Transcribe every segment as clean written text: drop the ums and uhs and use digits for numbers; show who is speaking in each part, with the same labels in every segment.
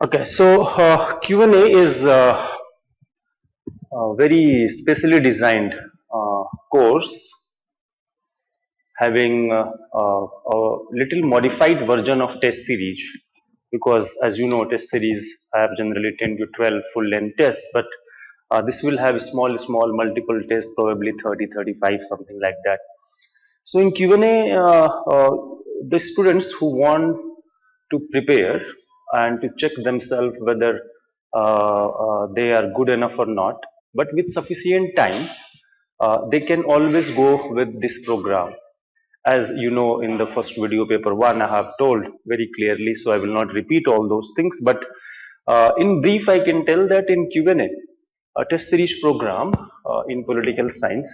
Speaker 1: Okay, so Q&A is a very specially designed course having a little modified version of test series, because as you know test series have generally 10 to 12 full length tests, but this will have small multiple tests, probably 30, 35, something like that. So in Q&A, the students who want to prepare and to check themselves whether they are good enough or not, but with sufficient time, they can always go with this program. As you know, in the first video, paper 1, I have told very clearly, so I will not repeat all those things. But in brief, I can tell that in Q&A, a test series program in political science,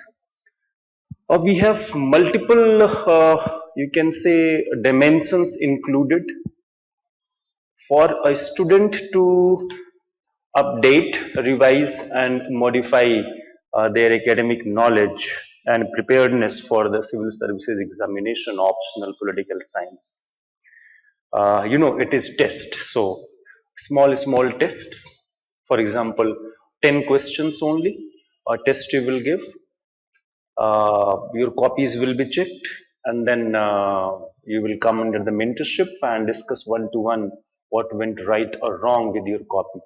Speaker 1: we have multiple, you can say, dimensions included for a student to update, revise, and modify their academic knowledge and preparedness for the civil services examination optional political science. It is test. So, small tests. For example, 10 questions only, a test you will give. Your copies will be checked, and then you will come under the mentorship and discuss one to one what went right or wrong with your copy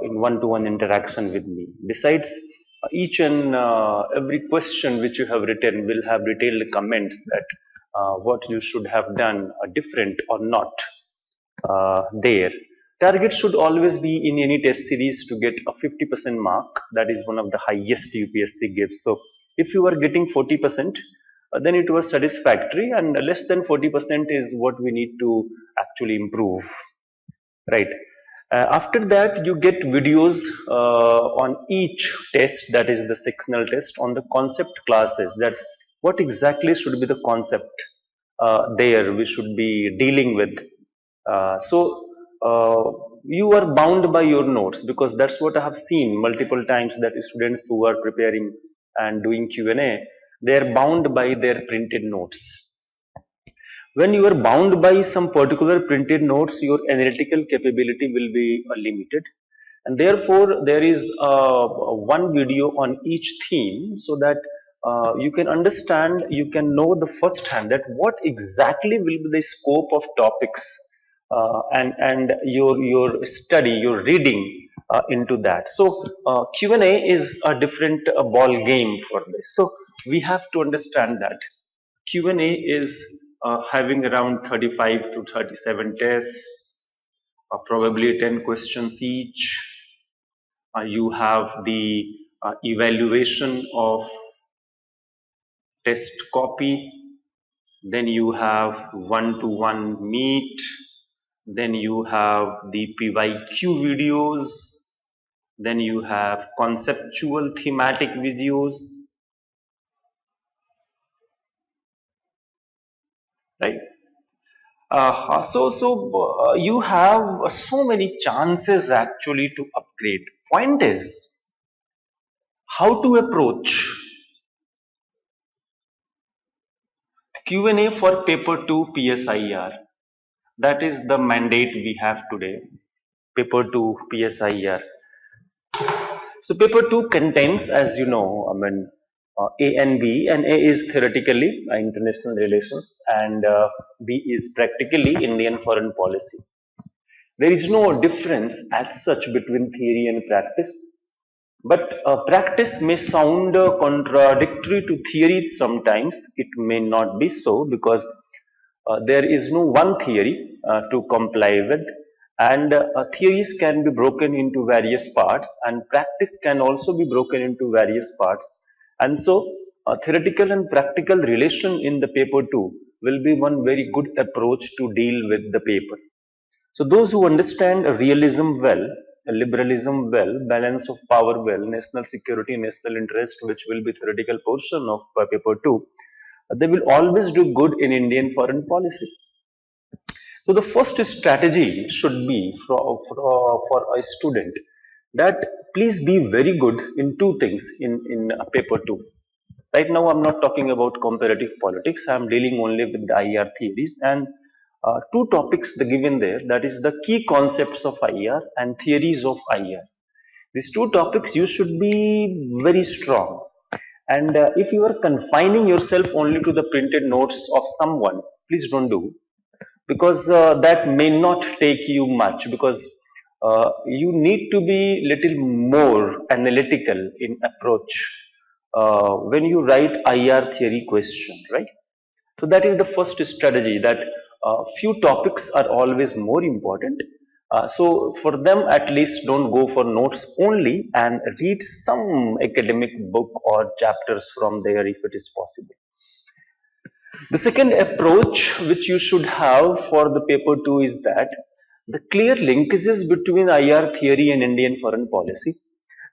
Speaker 1: in one to one interaction with me. Besides, each and every question which you have written will have detailed comments that what you should have done different or not there. Target should always be in any test series to get a 50% mark. That is one of the highest UPSC gives. So if you are getting 40%, then it was satisfactory, and less than 40% is what we need to actually improve, right? After that, you get videos on each test, that is the sectional test, on the concept classes, that what exactly should be the concept there we should be dealing with. So you are bound by your notes, because that's what I have seen multiple times, that students who are preparing and doing Q&A, they are bound by their printed notes. When you are bound by some particular printed notes, your analytical capability will be limited, and therefore there is one video on each theme, so that you can understand, you can know the first hand that what exactly will be the scope of topics, and your study, your reading into that. So Q&A is a different ball game for this. So we have to understand that Q&A is having around 35 to 37 tests, probably 10 questions each. You have the evaluation of test copy, then you have one-to-one meet, then you have the PYQ videos, then you have conceptual thematic videos, right? So you have so many chances actually to upgrade. Point is how to approach Q&A for paper 2 PSIR. That is the mandate we have today. Paper 2 PSIR. So paper 2 contains, as you know, A and B, and A is theoretically international relations, and B is practically Indian foreign policy. There is no difference as such between theory and practice, but practice may sound contradictory to theory sometimes. It may not be so, because there is no one theory to comply with, and theories can be broken into various parts, and practice can also be broken into various parts. And so, theoretical and practical relation in the paper 2 will be one very good approach to deal with the paper. So those who understand realism well, liberalism well, balance of power well, national security, national interest, which will be theoretical portion of paper 2, they will always do good in Indian foreign policy. So the first strategy should be for a student that please be very good in two things in paper 2. Right now I'm not talking about comparative politics, I'm dealing only with the IR theories, and two topics given there, that is the key concepts of IR and theories of IR. These two topics you should be very strong. And if you are confining yourself only to the printed notes of someone, please don't do, because that may not take you much, because you need to be little more analytical in approach when you write IR theory question, right? So that is the first strategy, that few topics are always more important. So for them, at least don't go for notes only and read some academic book or chapters from there if it is possible. The second approach which you should have for the paper 2 is that the clear linkages between IR theory and Indian foreign policy.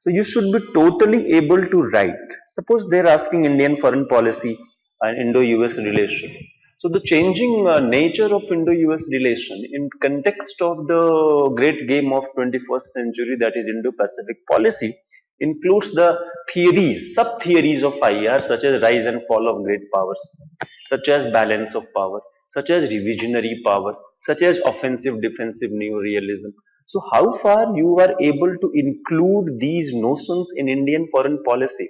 Speaker 1: So you should be totally able to write. Suppose they're asking Indian foreign policy and Indo-US relation. So the changing nature of Indo-US relation in context of the great game of 21st century, that is Indo-Pacific policy, includes the theories, sub-theories of IR, such as rise and fall of great powers, such as balance of power, such as revisionary power, such as offensive defensive neorealism. So how far you are able to include these notions in Indian foreign policy,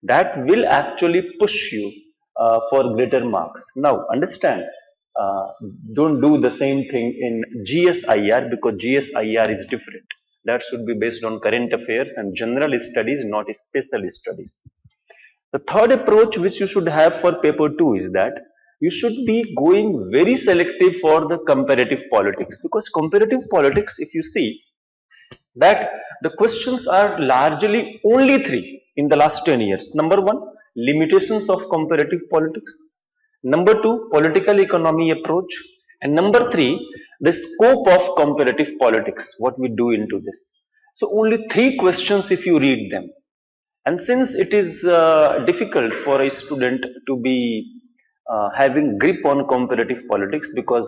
Speaker 1: that will actually push you for greater marks. Now understand, uh, don't do the same thing in GSIR, because GSIR is different. That should be based on current affairs and general studies, not special studies. The third approach which you should have for paper 2 is that you should be going very selective for the comparative politics, because comparative politics, if you see that the questions are largely only three in the last 10 years. Number one, limitations of comparative politics. Number two, political economy approach. And number three, the scope of comparative politics, what we do into this. So only three questions if you read them. And since it is difficult for a student to be having grip on comparative politics, because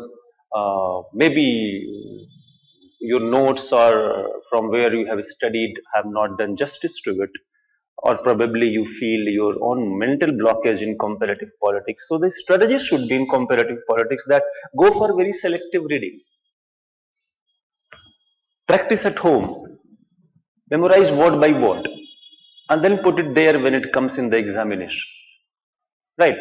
Speaker 1: maybe your notes or from where you have studied have not done justice to it, or probably you feel your own mental blockage in comparative politics. So the strategy should be in comparative politics that go for very selective reading, practice at home, memorize word by word, and then put it there when it comes in the examination. Right.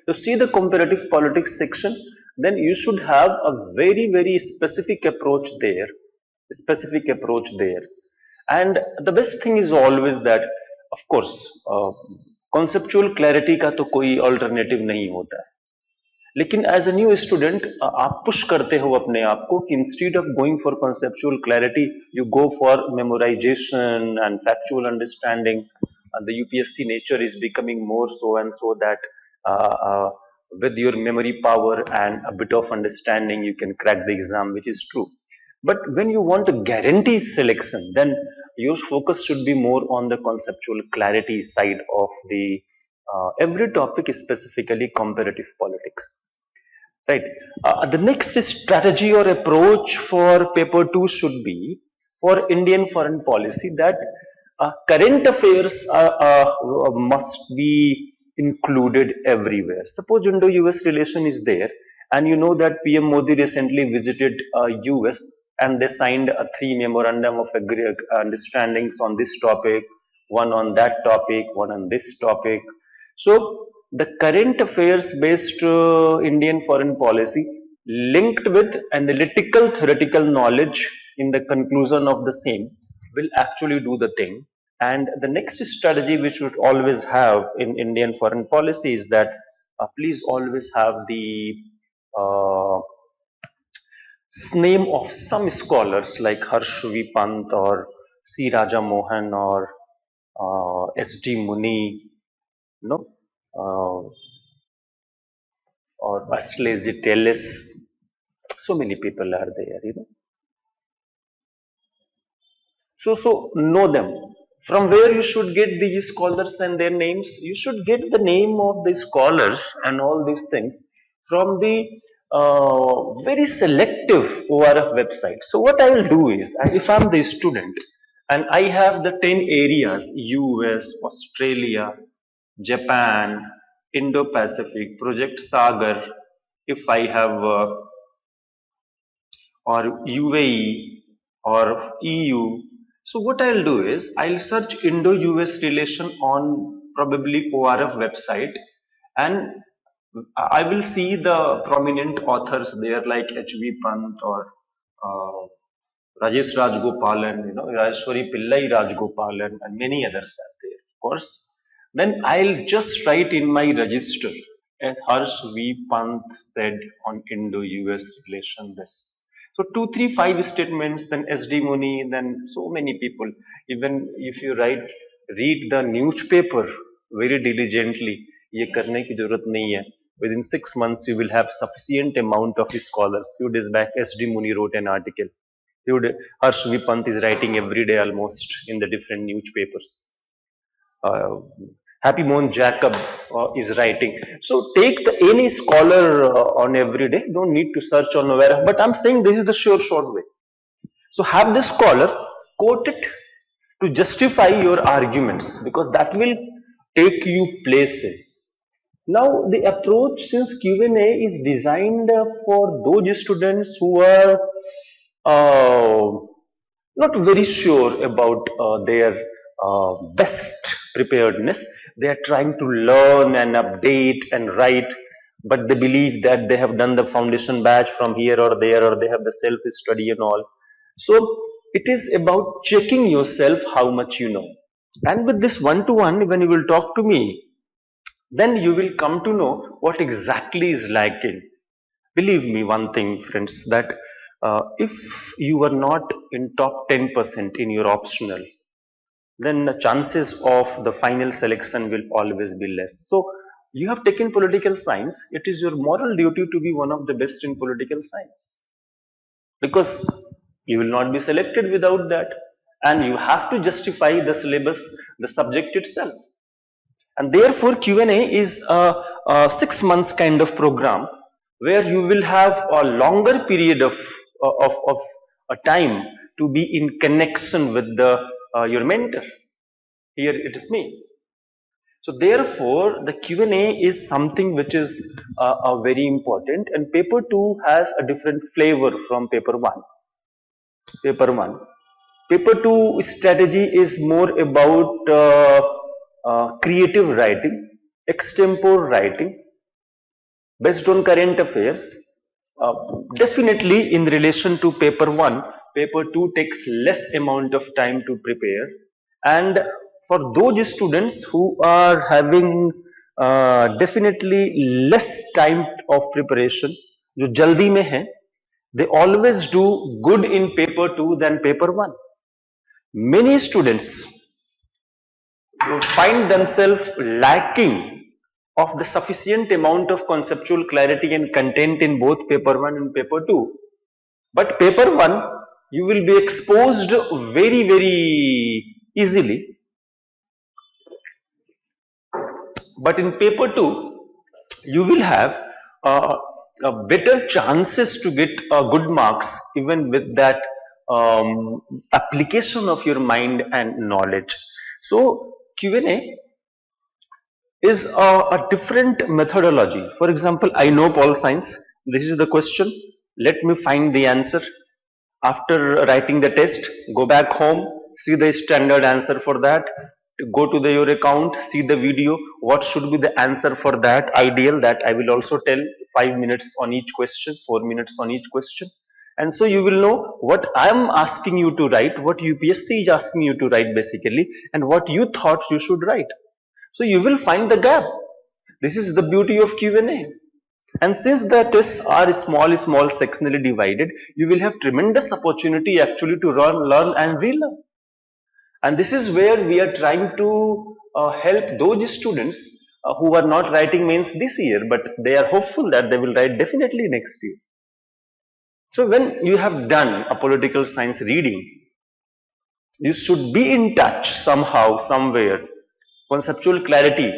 Speaker 1: To see the comparative politics section, then you should have a very, very specific approach there. Specific approach there. And the best thing is always that, of course, conceptual clarity का तो कोई alternative नहीं होता है. लेकिन as a new student आप push करते हो अपने आप को कि instead of going for conceptual clarity you go for memorization and factual understanding. The UPSC nature is becoming more so and so that uh, uh, with your memory power and a bit of understanding you can crack the exam, which is true. But when you want to guarantee selection, then your focus should be more on the conceptual clarity side of the every topic, specifically comparative politics. Right. The next strategy or approach for paper 2 should be for Indian foreign policy, that current affairs must be included everywhere. Suppose Indo-US relation is there, and you know that PM Modi recently visited US, and they signed three memorandum of understandings on this topic, one on that topic, one on this topic. So the current affairs based Indian foreign policy linked with analytical theoretical knowledge in the conclusion of the same will actually do the thing. And the next strategy which we should always have in Indian foreign policy is that please always have the uh, name of some scholars like Harsh V. Pant or C. Raja Mohan or S.D. Muni, you know, or Ashley Tellis. So many people are there, you know. So know them. From where you should get these scholars and their names? You should get the name of the scholars and all these things from the very selective ORF website. So what I will do is, if I'm the student and I have the 10 areas, US, Australia, Japan, Indo-Pacific, Project Sagar, if I have or UAE or EU. So what I'll do is I'll search Indo-US relation on probably ORF website, and I will see the prominent authors there like H.V. Pant or uh, Rajesh Rajgopalan, Rajeshwari Pillai Rajgopalan, and many others are there, of course. Then I'll just write in my register, as Harsh V. Pant said on Indo-US relation this. So 2, 3, 5 statements, then S.D. Muni, then so many people. Even if you read the newspaper very diligently, ये करने की जरूरत नहीं है. Within 6 months, you will have sufficient amount of scholars. Few days back, S.D. Muni wrote an article. Harsh V. Pant is writing every day almost in the different newspapers. Uh, Happy Mohan Jacob is writing. So take any scholar on every day. Don't need to search on nowhere. But I'm saying this is the sure short way. So have the scholar quote it to justify your arguments, because that will take you places. Now the approach, since Q&A is designed for those students who are uh, not very sure about their best preparedness. They are trying to learn and update and write, but they believe that they have done the foundation batch from here or there, or they have the self study and all. So it is about checking yourself how much you know. And with this one to one, when you will talk to me, then you will come to know what exactly is lacking. Believe me, one thing, friends, that if you are not in top 10% in your optional, then the chances of the final selection will always be less. So you have taken political science. It is your moral duty to be one of the best in political science, because you will not be selected without that, and you have to justify the syllabus, the subject itself. And therefore Q&A is a 6 months kind of program, where you will have a longer period of a time to be in connection with the your mentor. Here it is me. So therefore the Q&A is something which is very important, and paper 2 has a different flavor from paper 1. Paper 2 strategy is more about creative writing, extempore writing based on current affairs. Uh, Definitely in relation to paper 1, paper 2 takes less amount of time to prepare. And for those students who are having definitely less time of preparation, जो जल्दी में है, they always do good in paper 2 than paper 1. Many students find themselves lacking of the sufficient amount of conceptual clarity and content in both paper 1 and paper 2. But paper 1, you will be exposed very easily. But in paper 2, you will have better chances to get good marks, even with that application of your mind and knowledge. So Q&A is a different methodology. For example, I know Pol Science. This is the question. Let me find the answer. After writing the test, go back home, see the standard answer for that. Go to your account, see the video. What should be the answer for that? Ideal that I will also tell. 5 minutes on each question, 4 minutes on each question. And so you will know what I am asking you to write, what UPSC is asking you to write basically, and what you thought you should write. So you will find the gap. This is the beauty of Q&A. And since the tests are small sectionally divided, you will have tremendous opportunity actually to learn and relearn. And this is where we are trying to help those students who are not writing mains this year, but they are hopeful that they will write definitely next year. So when you have done a political science reading, you should be in touch somehow, somewhere. Conceptual clarity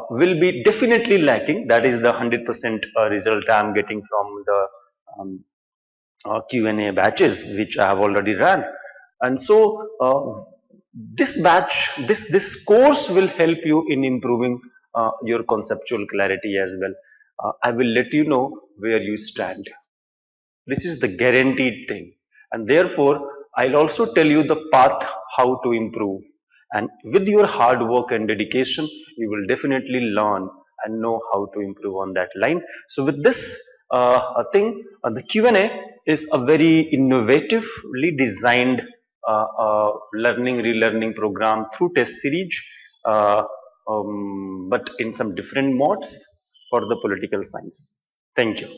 Speaker 1: will be definitely lacking. That is the 100% result I am getting from the Q&A batches which I have already run. And so this batch, this course will help you in improving your conceptual clarity as well. I will let you know where you stand. This is the guaranteed thing. And therefore, I'll also tell you the path how to improve. And with your hard work and dedication, you will definitely learn and know how to improve on that line. So with this the Q&A is a very innovatively designed learning, relearning program through test series, uh, but in some different modes for the political science. Thank you.